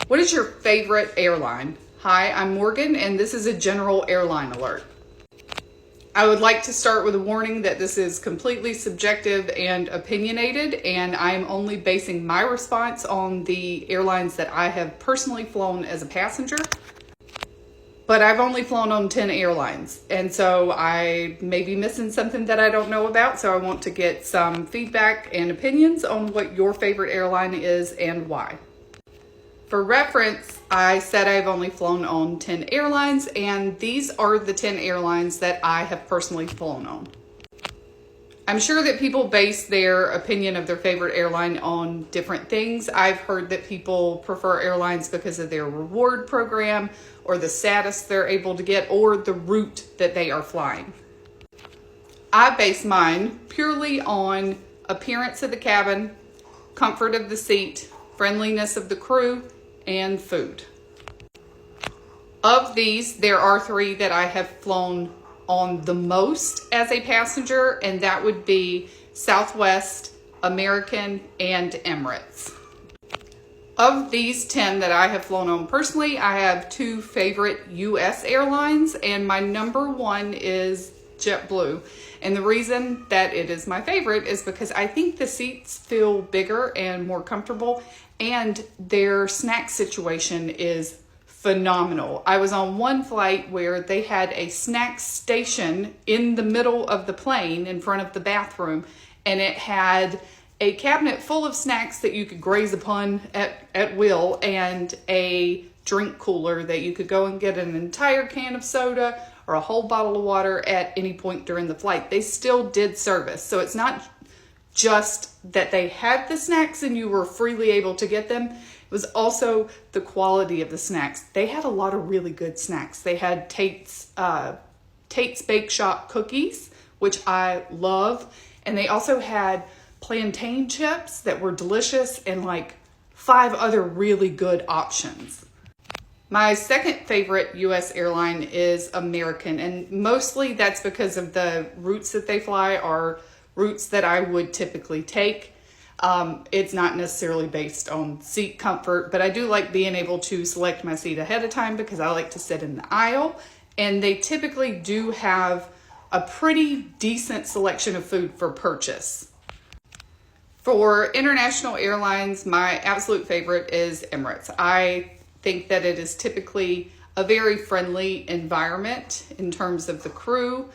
What is your favorite airline? Hi, I'm Morgan, and this is a general airline alert. I would like to start with a warning that this is completely subjective and opinionated, and I'm only basing my response on the airlines that I have personally flown as a passenger. But I've only flown on 10 airlines, and so I may be missing something that I don't know about, so I want to get some feedback and opinions on what your favorite airline is and why. For reference, I said I've only flown on 10 airlines, and these are the 10 airlines that I have personally flown on. I'm sure that people base their opinion of their favorite airline on different things. I've heard that people prefer airlines because of their reward program or the status they're able to get or the route that they are flying. I base mine purely on appearance of the cabin, comfort of the seat, friendliness of the crew, and food. Of these, there are 3 that I have flown on the most as a passenger, and that would be Southwest, American, and Emirates. Of these 10 that I have flown on personally, I have 2 favorite US airlines, and my number 1 is JetBlue. And the reason that it is my favorite is because I think the seats feel bigger and more comfortable, and their snack situation is phenomenal. I was on one flight where they had a snack station in the middle of the plane in front of the bathroom, and it had a cabinet full of snacks that you could graze upon at will, and a drink cooler that you could go and get an entire can of soda or a whole bottle of water at any point during the flight. They still did service. So it's not just that they had the snacks and you were freely able to get them. It was also the quality of the snacks. They had a lot of really good snacks. They had Tate's Bake Shop cookies, which I love. And they also had plantain chips that were delicious, and like 5 other really good options. My second favorite US airline is American, and mostly that's because of the routes that they fly are routes that I would typically take. It's not necessarily based on seat comfort, but I do like being able to select my seat ahead of time because I like to sit in the aisle, and they typically do have a pretty decent selection of food for purchase. For international airlines, my absolute favorite is Emirates. I think that it is typically a very friendly environment in terms of the crew.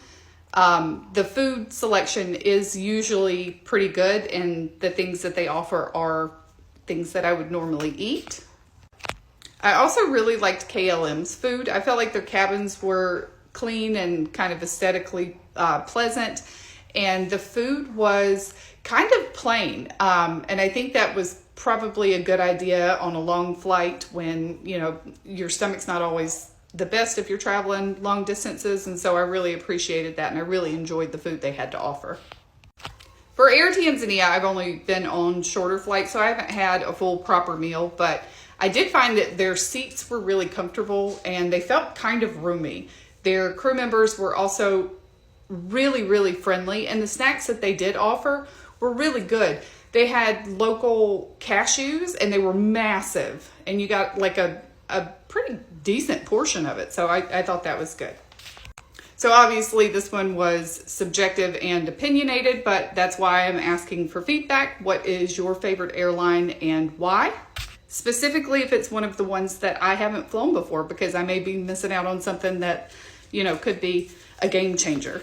The food selection is usually pretty good, and the things that they offer are things that I would normally eat. I also really liked KLM's food. I felt like their cabins were clean and kind of aesthetically pleasant, and the food was kind of plain. And I think that was probably a good idea on a long flight when, your stomach's not always the best if you're traveling long distances. And so I really appreciated that, and I really enjoyed the food they had to offer. For Air Tanzania, I've only been on shorter flights, so I haven't had a full proper meal, but I did find that their seats were really comfortable and they felt kind of roomy. Their crew members were also really, really friendly, and the snacks that they did offer were really good. They had local cashews, and they were massive, and you got like a pretty decent portion of it. So I thought that was good. So obviously this one was subjective and opinionated, but that's why I'm asking for feedback. What is your favorite airline and why? Specifically if it's one of the ones that I haven't flown before, because I may be missing out on something that, could be a game changer.